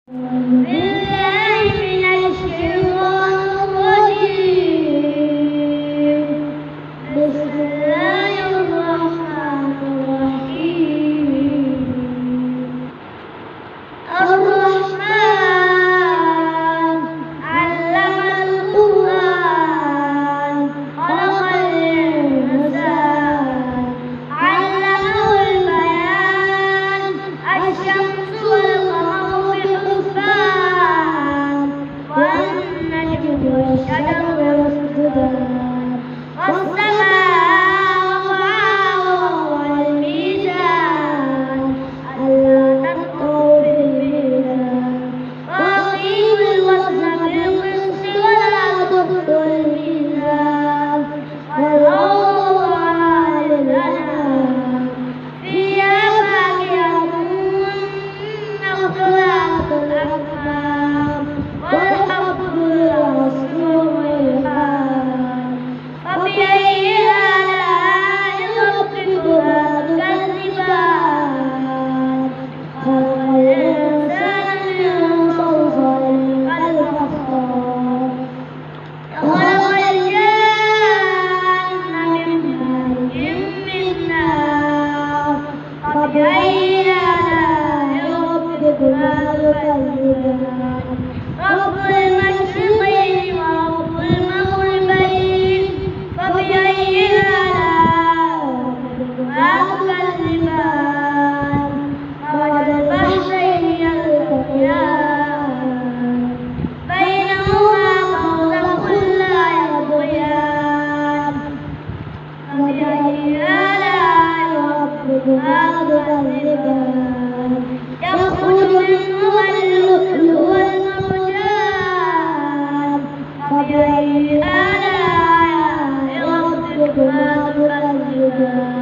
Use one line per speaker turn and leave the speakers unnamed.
بالله من الشيطان الرجيم. بسم الله الرحمن الرحيم. الرحمن علم القرآن خلق الإنسان علمه البيان. الشمس والقمر بحسبان والنجم والشجر يسجدان والسماء رفعها والميزان ألا تطغوا في الميزان وأقيموا الوزن بالقسط ولا تخسروا الميزان والأرض وضعها للأنام فيها فاكهة والنخل الأكمام والحب ذو العصف والريحان. فبأي آلاء ربكما تكذبان؟ خلق الإنسان من صلصال كالفخار وخلق الجن من مارج من نار. فبأي آلاء ربكما تكذبان؟ رب المشرقين ورب المغربين. فبأي آلاء ربكما تكذبان؟ مرج البحرين يلتقيان بينهما برزخ لا يبغيان. فبأي آلاء ربكما تكذبان؟ يخرج منهما اللؤلؤ والمرجان. فبأي آلاء ربكما تكذبان؟